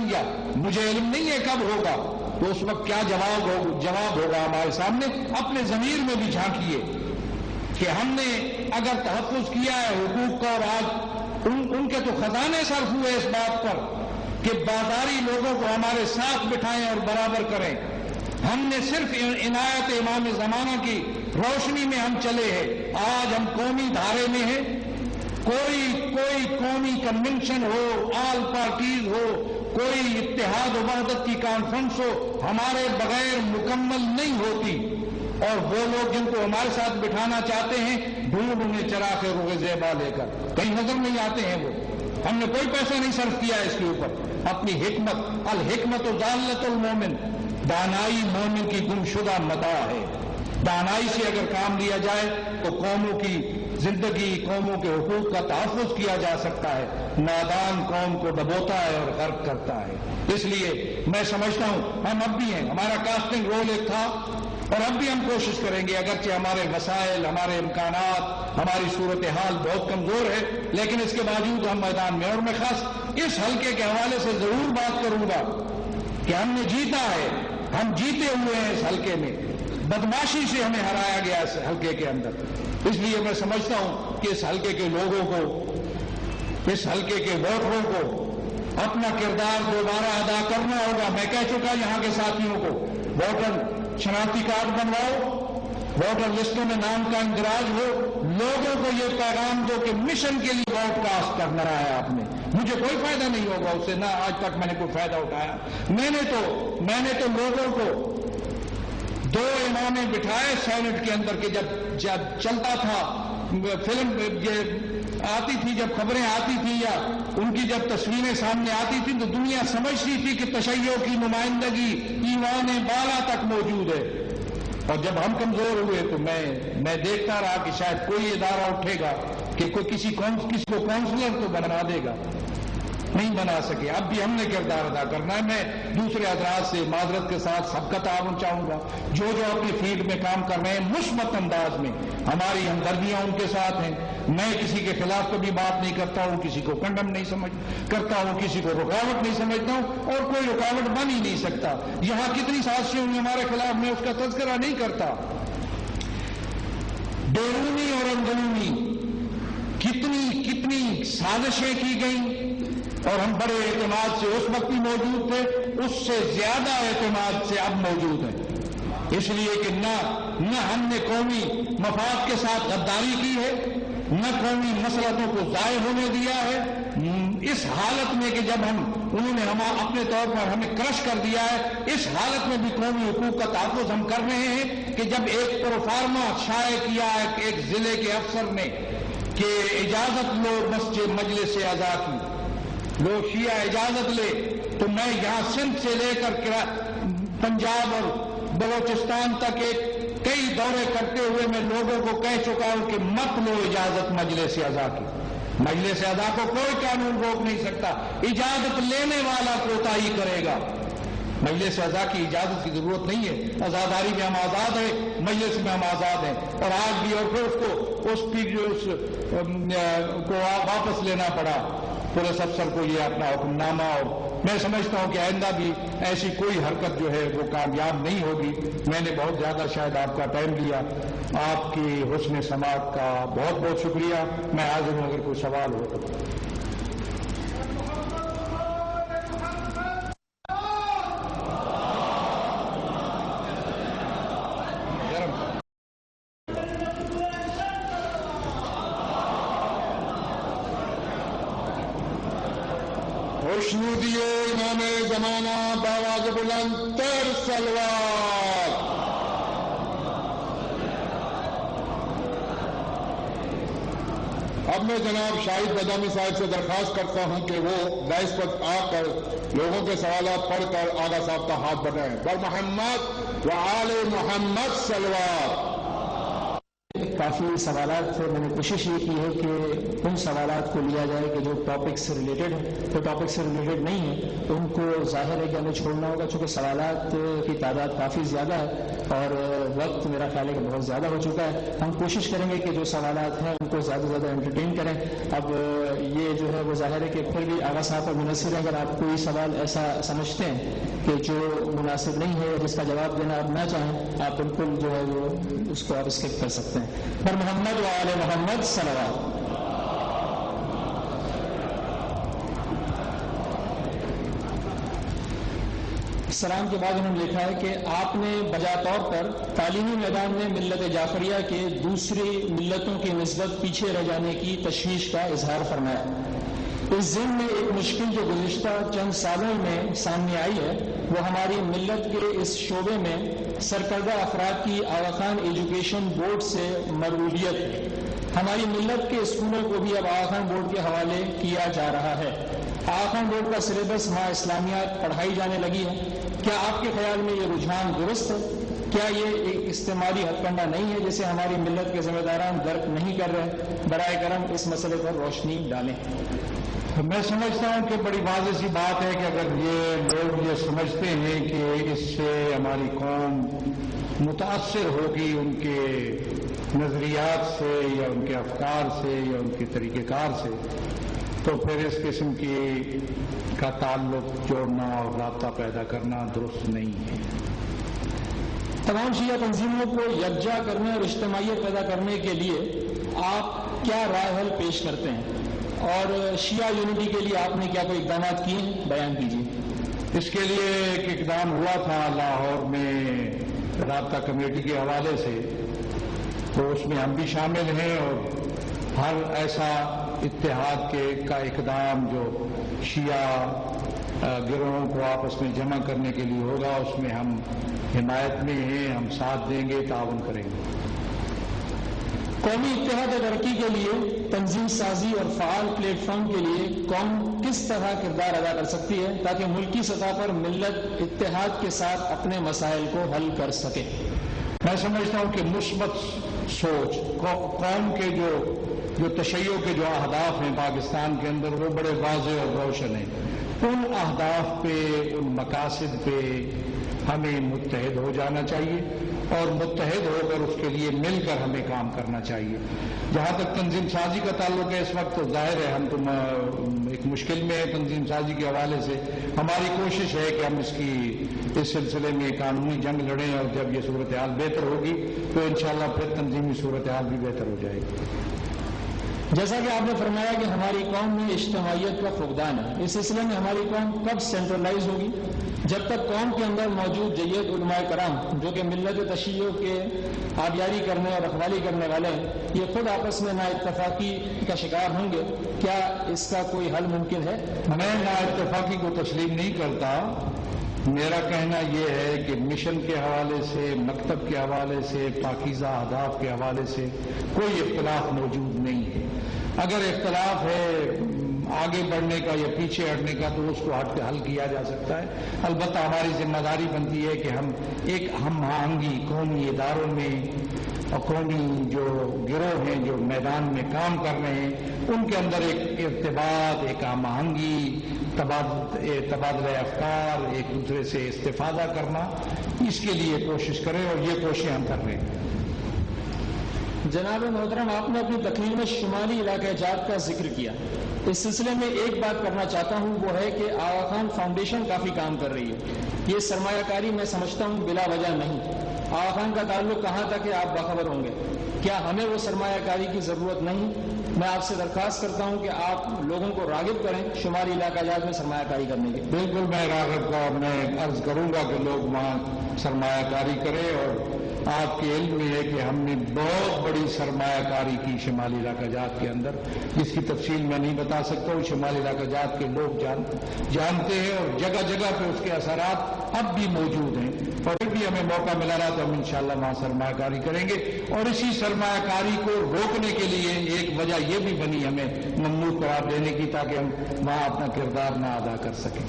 سمجھا، مجھے علم نہیں ہے کب ہوگا، تو اس وقت کیا جواب ہوگا ہمارے سامنے؟ اپنے ضمیر میں بھی جھانکیے کہ ہم نے اگر تحفظ کیا ہے حقوق کا، اور آج ان کے تو خزانے صرف ہوئے اس بات پر کہ بازاری لوگوں کو ہمارے ساتھ بٹھائیں اور برابر کریں. ہم نے صرف عنایت امام زمانہ کی روشنی میں ہم چلے ہیں. آج ہم قومی دھارے میں ہیں. کوئی قومی کنونشن ہو، آل پارٹیز ہو، کوئی اتحاد و وحدت کی کانفرنس ہو، ہمارے بغیر مکمل نہیں ہوتی. اور وہ لوگ جن کو ہمارے ساتھ بٹھانا چاہتے ہیں، ڈھونڈ انہیں چراغ روغ زیبا لے کر کہیں نظر نہیں آتے ہیں. وہ ہم نے کوئی پیسہ نہیں صرف کیا اس کے اوپر. اپنی حکمت، الحکمت ضالۃ المومن، دانائی مومن کی گمشدہ متاع ہے. دانائی سے اگر کام لیا جائے تو قوموں کی زندگی، قوموں کے حقوق کا تحفظ کیا جا سکتا ہے. نادان قوم کو ڈبوتا ہے اور غرق کرتا ہے. اس لیے میں سمجھتا ہوں ہم اب بھی ہیں، ہمارا کاسٹنگ رول ایک تھا اور اب بھی ہم کوشش کریں گے. اگرچہ ہمارے وسائل، ہمارے امکانات، ہماری صورتحال بہت کمزور ہے، لیکن اس کے باوجود ہم میدان میں. اور میں خاص اس حلقے کے حوالے سے ضرور بات کروں گا کہ ہم نے جیتا ہے، ہم جیتے ہوئے ہیں. اس حلقے میں بدماشی سے ہمیں ہرایا گیا اس حلقے کے اندر. اس لیے میں سمجھتا ہوں کہ اس حلقے کے لوگوں کو، اس حلقے کے ووٹروں کو اپنا کردار دوبارہ ادا کرنا ہوگا. میں کہہ چکا یہاں کے ساتھیوں کو، ووٹر شناختی کارڈ بنواؤ، ووٹر لسٹوں میں نام کا اندراج ہو. لوگوں کو یہ پیغام دو کہ مشن کے لیے ووٹ کاسٹ کرنا ہے آپ نے. مجھے کوئی فائدہ نہیں ہوگا اس سے، نہ آج تک میں نے کوئی فائدہ اٹھایا. میں نے تو لوگوں کو 2 امامیں بٹھائے سینٹ کے اندر کہ جب چلتا تھا فلم آتی تھی، جب خبریں آتی تھیں یا ان کی جب تصویریں سامنے آتی تھیں تو دنیا سمجھتی تھی کہ تشیع کی نمائندگی ایوان بالا تک موجود ہے. اور جب ہم کمزور ہوئے تو میں دیکھتا رہا کہ شاید کوئی ادارہ اٹھے گا کہ کوئی کسی کو کونسلر تو بنا دے گا. نہیں بنا سکے. اب بھی ہم نے کردار ادا کرنا ہے. میں دوسرے حضرات سے معذرت کے ساتھ سب کا تعاون چاہوں گا جو اپنی فیلڈ میں کام کر رہے ہیں مثبت انداز میں. ہماری ہمدردیاں ان کے ساتھ ہیں. میں کسی کے خلاف کبھی بات نہیں کرتا ہوں، کسی کو کنڈم نہیں کرتا ہوں، کسی کو رکاوٹ نہیں سمجھتا ہوں، اور کوئی رکاوٹ بن ہی نہیں سکتا. یہاں کتنی سازشیں ہوئی ہمارے خلاف، میں اس کا تذکرہ نہیں کرتا. بیرونی اور اندرونی کتنی سازشیں کی گئیں، اور ہم بڑے اعتماد سے اس وقت بھی موجود تھے، اس سے زیادہ اعتماد سے اب موجود ہیں. اس لیے کہ نہ ہم نے قومی مفاد کے ساتھ غداری کی ہے، نہ قومی مسلطوں کو ضائع ہونے دیا ہے. اس حالت میں کہ جب انہوں نے اپنے طور پر ہمیں کرش کر دیا ہے، اس حالت میں بھی قومی حقوق کا تحفظ ہم کر رہے ہیں کہ جب ایک پروفارما شائع کیا ہے ایک ضلع کے افسر نے کہ اجازت لو مسجد مجلس اعضا کی، لو شیعہ اجازت لے، تو میں یہاں سندھ سے لے کر پنجاب اور بلوچستان تک کئی دورے کرتے ہوئے میں لوگوں کو کہہ چکا ہوں کہ مت لو اجازت مجلس اعضا کی. مجلس اعضا کو کوئی قانون روک نہیں سکتا، اجازت لینے والا کوتاہی کرے گا. مجلس اعضا کی اجازت کی ضرورت نہیں ہے. آزاداری میں ہم آزاد ہیں، مجلس میں ہم آزاد ہیں. اور آج بھی، اور پھر اس کو واپس لینا پڑا پولیس افسر کو یہ اپنا حکم نامہ. اور میں سمجھتا ہوں کہ آئندہ بھی ایسی کوئی حرکت جو ہے وہ کامیاب نہیں ہوگی. میں نے بہت زیادہ شاید آپ کا ٹائم لیا. آپ کی حسن سماعت کا بہت بہت شکریہ. میں حاضر ہوں اگر کوئی سوال ہو تو. خوشنودی امام زمانہ بآواز بلند تر سلوات. اب میں جناب شاہد بدامی صاحب سے درخواست کرتا ہوں کہ وہ دائس پر آ کر لوگوں کے سوالات پڑھ کر آغا صاحب کا ہاتھ بڑھائیں. بر محمد و آل محمد صلوات. کافی سوالات تھے. میں نے کوشش یہ کی ہے کہ ان سوالات کو لیا جائے کہ جو ٹاپک سے ریلیٹڈ ہے. جو ٹاپک سے ریلیٹڈ نہیں ہے ان کو ظاہر ہے کہ ہمیں چھوڑنا ہوگا، چونکہ سوالات کی تعداد کافی زیادہ ہے اور وقت میرا خیال ہے کہ بہت زیادہ ہو چکا ہے. ہم کوشش کریں گے کہ جو سوالات ہیں ان کو زیادہ سے زیادہ انٹرٹین کریں. اب یہ جو ہے وہ ظاہر ہے کہ پھر بھی آغا صاحب پر منحصر ہے. اگر آپ کوئی سوال ایسا سمجھتے ہیں کہ جو مناسب نہیں ہے، جس کا جواب دینا آپ نہ چاہیں، آپ بالکل جو ہے وہ اس کو آپ اسکپ کر سکتے ہیں. پر محمد و آل محمد صلوات. سلام کے بعد انہوں نے لکھا ہے کہ آپ نے بجا طور پر تعلیمی میدان میں ملت جعفریہ کے دوسری ملتوں کی نسبت پیچھے رہ جانے کی تشویش کا اظہار فرمایا. اس ضمن میں ایک مشکل جو گزشتہ چند سالوں میں سامنے آئی ہے وہ ہماری ملت کے اس شعبے میں سرکردہ افراد کی آغا خان ایجوکیشن بورڈ سے مرعوبیت ہے. ہماری ملت کے اسکولوں کو بھی اب آغا خان بورڈ کے حوالے کیا جا رہا ہے. آغا خان بورڈ کا سلیبس ماں اسلامیات پڑھائی جانے لگی ہے. کیا آپ کے خیال میں یہ رجحان درست ہے؟ کیا یہ ایک استعماری ہتھ کنڈا نہیں ہے جسے ہماری ملت کے ذمہ داران درک نہیں کر رہے؟ برائے کرم اس مسئلے پر روشنی ڈالیں. میں سمجھتا ہوں کہ بڑی واضح سی بات ہے کہ اگر یہ لوگ یہ سمجھتے ہیں کہ اس سے ہماری قوم متاثر ہوگی ان کے نظریات سے یا ان کے افکار سے یا ان کے طریقہ کار سے، تو پھر اس قسم کی کا تعلق جوڑنا اور رابطہ پیدا کرنا درست نہیں ہے. تمام شیعہ تنظیموں کو یکجا کرنے اور اجتماعیت پیدا کرنے کے لیے آپ کیا رائے حل پیش کرتے ہیں اور شیعہ یونٹی کے لیے آپ نے کیا کوئی اقدامات کیے ہیں؟ بیان کیجیے. اس کے لیے ایک اقدام ہوا تھا لاہور میں رابطہ کمیٹی کے حوالے سے، تو اس میں ہم بھی شامل ہیں اور ہر ایسا اتحاد کا اقدام جو شیعہ گروہوں کو آپس میں جمع کرنے کے لیے ہوگا اس میں ہم حمایت میں ہیں، ہم ساتھ دیں گے، تعاون کریں گے. قومی اتحاد و ترقی کے لیے تنظیم سازی اور فعال پلیٹ فارم کے لیے قوم کس طرح کردار ادا کر سکتی ہے تاکہ ملکی سطح پر ملت اتحاد کے ساتھ اپنے مسائل کو حل کر سکے؟ میں سمجھتا ہوں کہ مثبت سوچ قوم کے جو تشیع کے جو اہداف ہیں پاکستان کے اندر وہ بڑے واضح اور روشن ہیں. ان اہداف پہ، ان مقاصد پہ ہمیں متحد ہو جانا چاہیے اور متحد ہو کر اس کے لیے مل کر ہمیں کام کرنا چاہیے. جہاں تک تنظیم سازی کا تعلق ہے، اس وقت تو ظاہر ہے ہم تو ایک مشکل میں ہے تنظیم سازی کے حوالے سے. ہماری کوشش ہے کہ ہم اس سلسلے میں قانونی جنگ لڑیں اور جب یہ صورتحال بہتر ہوگی تو انشاءاللہ پھر تنظیمی صورتحال بھی بہتر ہو جائے گی. جیسا کہ آپ نے فرمایا کہ ہماری قوم میں اجتماعیت کا فقدان ہے، اس سلسلے میں ہماری قوم کب سینٹرلائز ہوگی؟ جب تک قوم کے اندر موجود جید علماء کرام جو کہ ملت تشیع کے آبیاری کرنے اور رکھوالی کرنے والے ہیں، یہ خود آپس میں نا اتفاقی کا شکار ہوں گے، کیا اس کا کوئی حل ممکن ہے؟ میں نا اتفاقی کو تسلیم نہیں کرتا. میرا کہنا یہ ہے کہ مشن کے حوالے سے، مکتب کے حوالے سے، پاکیزہ اہداف کے حوالے سے کوئی اختلاف موجود نہیں ہے. اگر اختلاف ہے آگے بڑھنے کا یا پیچھے ہٹنے کا تو اس کو حل کیا جا سکتا ہے. البتہ ہماری ذمہ داری بنتی ہے کہ ہم ایک ہم آہنگی قومی اداروں میں اور قومی جو گروہ ہیں جو میدان میں کام کر رہے ہیں ان کے اندر ایک ارتباط، ایک ہم آہنگی، تبادلہ افکار، ایک دوسرے سے استفادہ کرنا، اس کے لیے کوشش کریں اور یہ کوششیں ہم کر رہے ہیں. جناب محترم، آپ نے اپنی تقریر میں شمالی علاقہ جات کا ذکر کیا. اس سلسلے میں ایک بات کرنا چاہتا ہوں، وہ ہے کہ آغا خان فاؤنڈیشن کافی کام کر رہی ہے. یہ سرمایہ کاری میں سمجھتا ہوں بلا وجہ نہیں. آغا خان کا تعلق کہاں تک ہے آپ باخبر ہوں گے. کیا ہمیں وہ سرمایہ کاری کی ضرورت نہیں؟ میں آپ سے درخواست کرتا ہوں کہ آپ لوگوں کو راغب کریں شمالی علاقہ جات میں سرمایہ کاری کرنے کی. بالکل میں راغب کا میں عرض کروں گا کہ لوگ وہاں سرمایہ کاری کریں. اور آپ کے علم میں ہے کہ ہم نے بہت بڑی سرمایہ کاری کی شمالی علاقہ جات کے اندر، جس کی تفصیل میں نہیں بتا سکتا ہوں. شمالی علاقہ جات کے لوگ جانتے ہیں اور جگہ جگہ پہ اس کے اثرات اب بھی موجود ہیں. اور پھر بھی ہمیں موقع ملا رہا تو ہم انشاءاللہ وہاں سرمایہ کاری کریں گے. اور اسی سرمایہ کاری کو روکنے کے لیے ایک وجہ یہ بھی بنی ہمیں ممنوع قرار دینے کی، تاکہ ہم وہاں اپنا کردار نہ ادا کر سکیں.